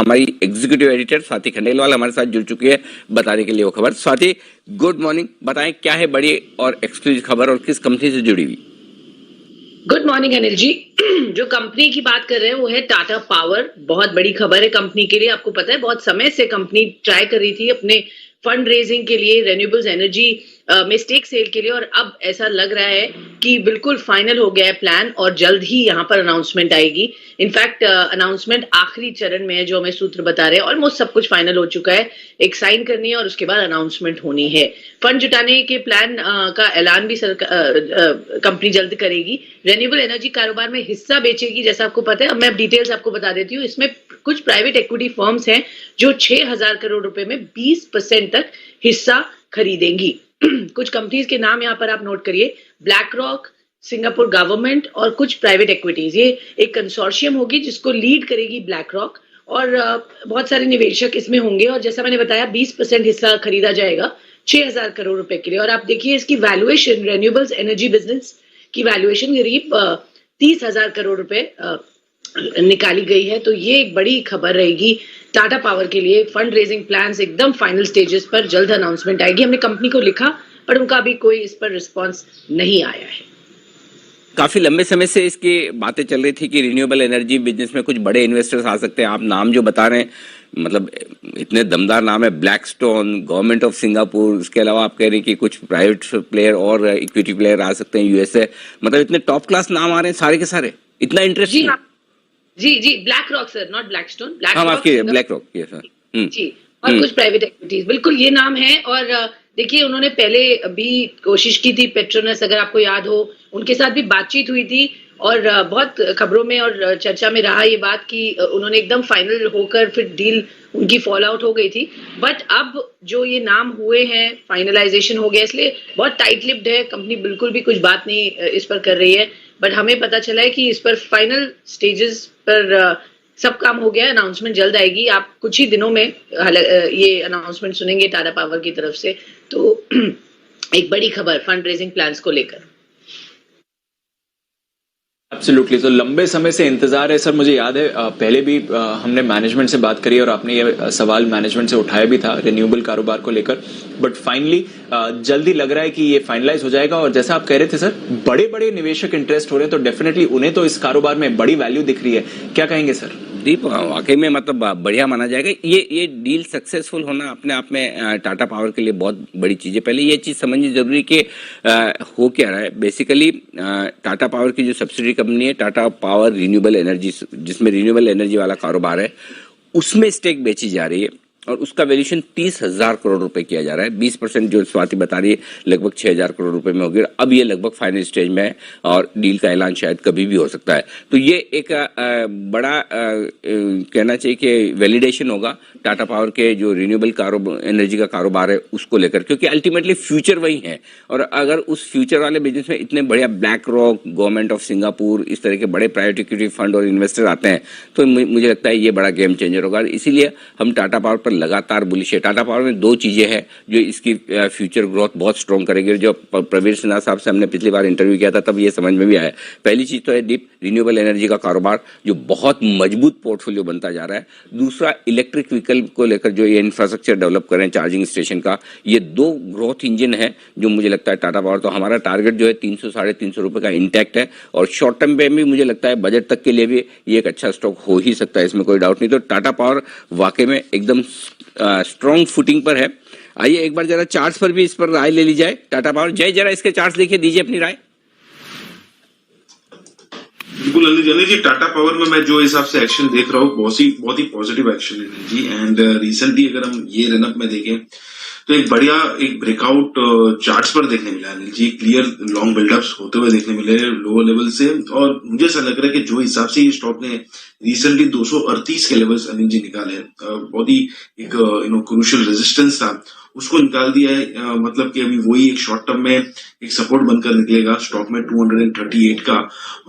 हमारी executive editor Swati Khandelwal हमारे साथ जुड़ चुकी है बताने के लिए वो खबर। स्वाति, गुड मॉर्निंग, बताएं क्या है बड़ी और एक्सक्लूसिव खबर और किस कंपनी से जुड़ी हुई? Good morning Anil ji. जो कंपनी की बात कर रहे हैं वो है टाटा पावर। बहुत बड़ी खबर है कंपनी के लिए। आपको पता है बहुत समय से कंपनी ट्राई कर रही थी अपने फंड रेजिंग के लिए, रेन्यूएबल्स एनर्जी में स्टेक सेल के लिए, और अब ऐसा लग रहा है कि बिल्कुल फाइनल हो गया है प्लान और जल्द ही यहाँ पर अनाउंसमेंट आएगी। इनफैक्ट अनाउंसमेंट आखिरी चरण में है, जो हमें सूत्र बता रहे हैं। ऑलमोस्ट सब कुछ फाइनल हो चुका है, एक साइन करनी है और उसके बाद अनाउंसमेंट होनी है। फंड जुटाने के प्लान का ऐलान भी कंपनी जल्द करेगी। रेन्यूएबल एनर्जी कारोबार में हिस्सा बेचेगी, जैसा आपको पता है। अब मैं डिटेल्स आपको बता देती हूँ। इसमें कुछ प्राइवेट इक्विटी फर्म्स हैं जो 6,000 करोड़ रुपए में 20% तक हिस्सा खरीदेंगी। कुछ कंपनीज के नाम यहाँ पर आप नोट करिए: ब्लैक रॉक, सिंगापुर गवर्नमेंट और कुछ प्राइवेट इक्विटीज। ये एक कंसोर्शियम होगी जिसको लीड करेगी ब्लैक रॉक, और बहुत सारे निवेशक इसमें होंगे। और जैसा मैंने बताया 20% हिस्सा खरीदा जाएगा 6,000 करोड़ रुपए के लिए। और आप देखिए इसकी वैल्यूएशन, रेन्यूएबल्स एनर्जी बिजनेस की वैल्यूएशन करीब 30,000 करोड़ रुपए निकाली गई है। तो ये एक बड़ी खबर रहेगी टाटा पावर के लिए। फंड रेजिंग प्लान्स एकदम फाइनल स्टेजेस पर, जल्द अनाउंसमेंट आएगी। हमने कंपनी को लिखा पर उनका अभी कोई इस पर रिस्पांस नहीं आया है। काफी लंबे समय से इसकी बातें चल रही थी कि रिन्यूएबल एनर्जी बिजनेस में कुछ बड़े इन्वेस्टर्स आ सकते हैं। आप नाम जो बता रहे हैं, मतलब इतने दमदार नाम है, ब्लैकस्टोन, गवर्नमेंट ऑफ सिंगापुर, उसके अलावा आप कह रहे हैं कि कुछ प्राइवेट प्लेयर और इक्विटी प्लेयर आ सकते हैं यूएसए, मतलब इतने टॉप क्लास नाम आ रहे हैं सारे के सारे। इतना इंटरेस्ट? जी, BlackRock sir, not Blackstone, BlackRock sir ji, और कुछ प्राइवेट इक्विटीज, बिल्कुल ये नाम है। और देखिए उन्होंने पहले भी कोशिश की थी, पेट्रोनस अगर आपको याद हो, उनके साथ भी बातचीत हुई थी और बहुत खबरों में और चर्चा में रहा ये बात कि उन्होंने एकदम फाइनल होकर फिर डील उनकी फॉल आउट हो गई थी। बट अब जो ये नाम हुए हैं, फाइनलाइजेशन हो गया, इसलिए बहुत टाइट लिप्ड है कंपनी, बिल्कुल भी कुछ बात नहीं इस पर कर रही है। बट हमें पता चला है कि इस पर फाइनल स्टेजेस पर सब काम हो गया है। अनाउंसमेंट जल्द आएगी, आप कुछ ही दिनों में ये अनाउंसमेंट सुनेंगे टाटा पावर की तरफ से। तो एक बड़ी खबर फंड रेजिंग प्लान्स को लेकर। एब्सोल्युटली। तो लंबे समय से इंतजार है सर। मुझे याद है पहले भी हमने मैनेजमेंट से बात करी और आपने ये सवाल मैनेजमेंट से उठाया भी था रिन्यूएबल कारोबार को लेकर। बट फाइनली जल्दी लग रहा है कि ये फाइनलाइज हो जाएगा। और जैसा आप कह रहे थे सर, बड़े बड़े निवेशक इंटरेस्ट हो रहे हैं, तो डेफिनेटली उन्हें तो इस कारोबार में बड़ी वैल्यू दिख रही है। क्या कहेंगे सर? दीप, वाकई में मतलब बढ़िया माना जाएगा। ये डील सक्सेसफुल होना अपने आप में टाटा पावर के लिए बहुत बड़ी चीज है। पहले ये चीज समझनी जरूरी कि हो क्या रहा है। बेसिकली टाटा पावर की जो सब्सिडी कंपनी है टाटा पावर रिन्यूएबल एनर्जी, जिसमें रिन्यूएबल एनर्जी वाला कारोबार है, उसमें स्टेक बेची जा रही है और उसका वैल्यूएशन 30,000 करोड़ रुपए किया जा रहा है। 20% जो स्वाति बता रही है लगभग 6,000 करोड़ रुपए में होगी। अब ये लगभग फाइनल स्टेज में है और डील का ऐलान शायद कभी भी हो सकता है। तो ये एक बड़ा कहना चाहिए कि वैलिडेशन होगा टाटा पावर के जो रिन्यूएबल एनर्जी का कारोबार है उसको लेकर, क्योंकि अल्टीमेटली फ्यूचर वही है। और अगर उस फ्यूचर वाले बिजनेस में इतने बढ़िया black rock, government of Singapore, इस तरह के बड़े प्राइवेट इक्विटी फंड और इन्वेस्टर आते हैं तो मुझे लगता है ये बड़ा गेम चेंजर होगा। इसीलिए हम टाटा पावर पर लगातार बुलिश है। टाटा पावर में दो चीजें हैं जो इसकी फ्यूचर ग्रोथ बहुत स्ट्रॉन्ग करेगी। जो प्रवीर सिन्हा साहब से हमने पिछली बार इंटरव्यू किया था तब ये समझ में भी आया। पहली चीज तो है डीप रिन्यूएबल एनर्जी का कारोबार जो बहुत मजबूत पोर्टफोलियो बनता जा रहा है। दूसरा, इलेक्ट्रिक व्हीकल को लेकर जो ये इंफ्रास्ट्रक्चर डेवलप कर रहे हैं चार्जिंग स्टेशन का, ये दो ग्रोथ इंजन है जो मुझे लगता है टाटा पावर, तो हमारा टारगेट जो है 300-350 रुपए का इंटैक्ट है। और शॉर्ट टर्म पे भी मुझे लगता है बजट तक के लिए भी ये एक अच्छा स्टॉक हो ही सकता है, इसमें कोई डाउट नहीं। तो टाटा पावर वाकई में एकदम स्ट्रॉन्ग फुटिंग पर है। आइए एक बार जरा चार्ट्स पर भी इस पर राय ले ली जाए। टाटा पावर, जय जरा इसके चार्ट्स देखिए, दीजिए अपनी राय। बिल्कुल अनिल जी, टाटा पावर में मैं जो हिसाब से एक्शन देख रहा हूँ बहुत ही पॉजिटिव एक्शन है जी। एंड रिसेंटली अगर हम ये रनअप में देखें तो एक बढ़िया एक ब्रेकआउट चार्ट्स पर देखने मिला अनिल जी। क्लियर लॉन्ग बिल्डअप्स होते हुए देखने मिले लोअर लेवल से। और मुझे ऐसा लग रहा है कि जो हिसाब से ये स्टॉक ने रिसेंटली 238 के लेवल्स अनिल जी निकाले, बहुत ही एक क्रूशियल रेजिस्टेंस था, उसको निकाल दिया है। मतलब कि अभी वही एक शॉर्ट टर्म में एक सपोर्ट बनकर निकलेगा स्टॉक में 238 का।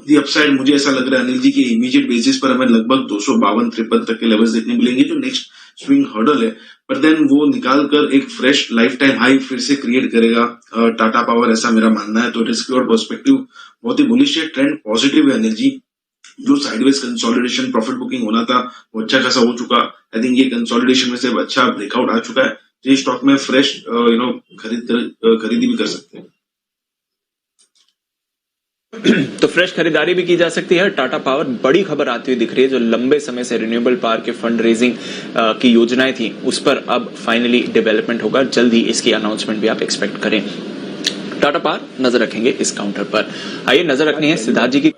दी अपसाइड मुझे ऐसा लग रहा है अनिल जी की इमीडिएट बेसिस पर हमें लगभग 252-53 तक के लेवल्स देखने मिलेंगे जो नेक्स्ट स्विंग हर्डल है। पर देन वो निकाल कर एक फ्रेश लाइफ टाइम हाई फिर से क्रिएट करेगा टाटा पावर, ऐसा मेरा मानना है। तो रिस्क और पर्सपेक्टिव बहुत ही बुलिश है, ट्रेंड पॉजिटिव है अनिल जी। जो साइडवेज कंसोलिडेशन प्रॉफिट बुकिंग होना था वो अच्छा खासा हो चुका। आई थिंक ये कंसोलिडेशन में से अच्छा ब्रेकआउट आ चुका है, तो ये स्टॉक में फ्रेश खरीदी भी कर सकते हैं। तो फ्रेश खरीदारी भी की जा सकती है। टाटा पावर बड़ी खबर आती हुई दिख रही है, जो लंबे समय से रिन्यूएबल पावर के फंड रेजिंग की योजनाएं थी उस पर अब फाइनली डेवलपमेंट होगा। जल्द ही इसकी अनाउंसमेंट भी आप एक्सपेक्ट करें। टाटा पावर नजर रखेंगे इस काउंटर पर। आइए नजर रखनी है सिद्धार्थ जी की।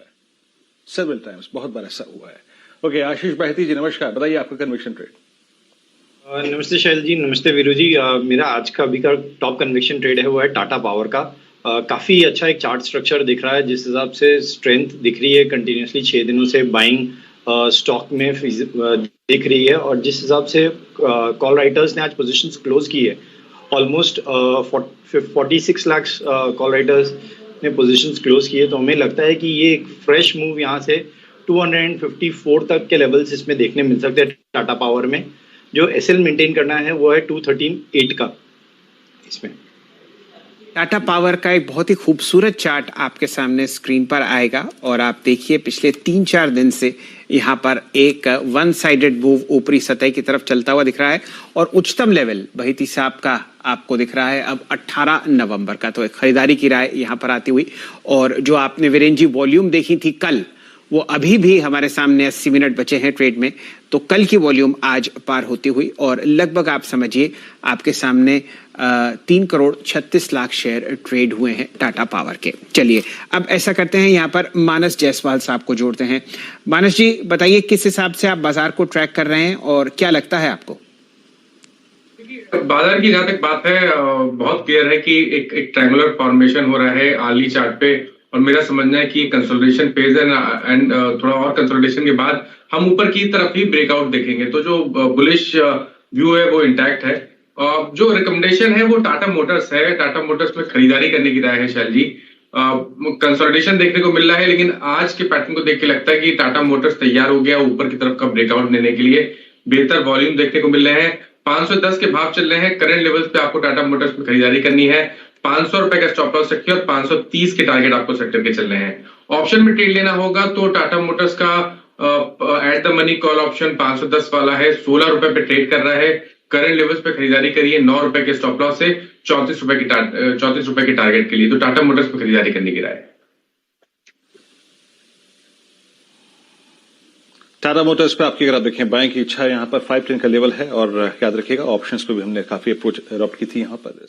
सेवरल टाइम्स बहुत बार ऐसा हुआ है। ओके, आशीष बाहिती जी नमस्कार, बताइए आपका कन्विक्शन ट्रेड। नमस्ते शैल जी, नमस्ते वीरू जी। मेरा आज का अभी का टॉप कन्विक्शन ट्रेड है वो है टाटा पावर का। काफ़ी अच्छा एक चार्ट स्ट्रक्चर दिख रहा है, जिस हिसाब से स्ट्रेंथ दिख रही है कंटिन्यूसली 6 दिनों से बाइंग स्टॉक में दिख रही है। और जिस हिसाब से कॉल राइटर्स ने आज पोजीशंस क्लोज की है, ऑलमोस्ट 46 लाख कॉल राइटर्स ने पोजीशंस क्लोज किए, तो हमें लगता है कि ये एक फ्रेश मूव यहाँ से 254 तक के लेवल्स इसमें देखने मिल सकते हैं टाटा पावर में। जो एसएल मेंटेन करना है वो है 213.8 का इसमें। टाटा पावर का एक बहुत ही खूबसूरत चार्ट आपके सामने स्क्रीन पर आएगा और आप देखिए पिछले 3-4 दिन से यहाँ पर एक वन साइडेड मूव ऊपरी सतह की तरफ चलता हुआ दिख रहा है और उच्चतम लेवल बहिती साहब का आपको दिख रहा है अब 18 नवंबर का। तो एक खरीदारी की राय यहाँ पर आती हुई, और जो आपने वीरेन जी वॉल्यूम देखी थी कल, वो अभी भी हमारे सामने 80 मिनट बचे हैं ट्रेड में, तो कल की वॉल्यूम आज पार होती हुई और लगभग आप समझिए आपके सामने 3 करोड़ 36 लाख शेयर ट्रेड हुए हैं टाटा पावर के। चलिए अब ऐसा करते हैं, यहाँ पर मानस जायसवाल साहब को जोड़ते हैं। मानस जी बताइए किस हिसाब से आप बाजार को ट्रैक कर रहे हैं और क्या लगता है आपको? बाजार की जहां तक बात है, बहुत क्लियर है कि एक ट्रायंगुलर फॉर्मेशन हो रहा है आर्ली चार्ट पे, और मेरा समझना है कि कंसोलिडेशन फेज है एंड थोड़ा और कंसोलिडेशन के बाद हम ऊपर की तरफ ही ब्रेकआउट देखेंगे। तो जो बुलिश व्यू है वो इंटैक्ट है। जो रिकमेंडेशन है वो टाटा मोटर्स है। टाटा मोटर्स में खरीदारी करने की राय है शैल जी। कंसोलिडेशन देखने को मिल रहा है, लेकिन आज के पैटर्न को देख के लगता है कि टाटा मोटर्स तैयार हो गया ऊपर की तरफ का ब्रेकआउट लेने के लिए। बेहतर वॉल्यूम देखने को मिल रहे हैं। 510 के भाव चल रहे हैं। करंट लेवल्स पे आपको टाटा मोटर्स में खरीदारी करनी है। 500 रुपए का स्टॉप लॉस रखिए और 530 के टारगेट आपको सेट करके चल रहे हैं। ऑप्शन में ट्रेड लेना होगा तो टाटा मोटर्स का at the money call option 510 वाला है, 16 रुपए पे ट्रेड कर रहा है। करंट लेवल्स पे खरीदारी करिए 9 रुपए के स्टॉप लॉस से 34 रुपए के टारगेट के लिए। तो टाटा मोटर्स पे खरीदारी करने की राय है। टाटा मोटर्स पे आपकी अगर आप देखें बाइंग की इच्छा यहाँ पर 510 का लेवल है, और याद रखिएगा ऑप्शंस पे भी हमने काफी अप्रोच अडॉप्ट की थी यहाँ पर।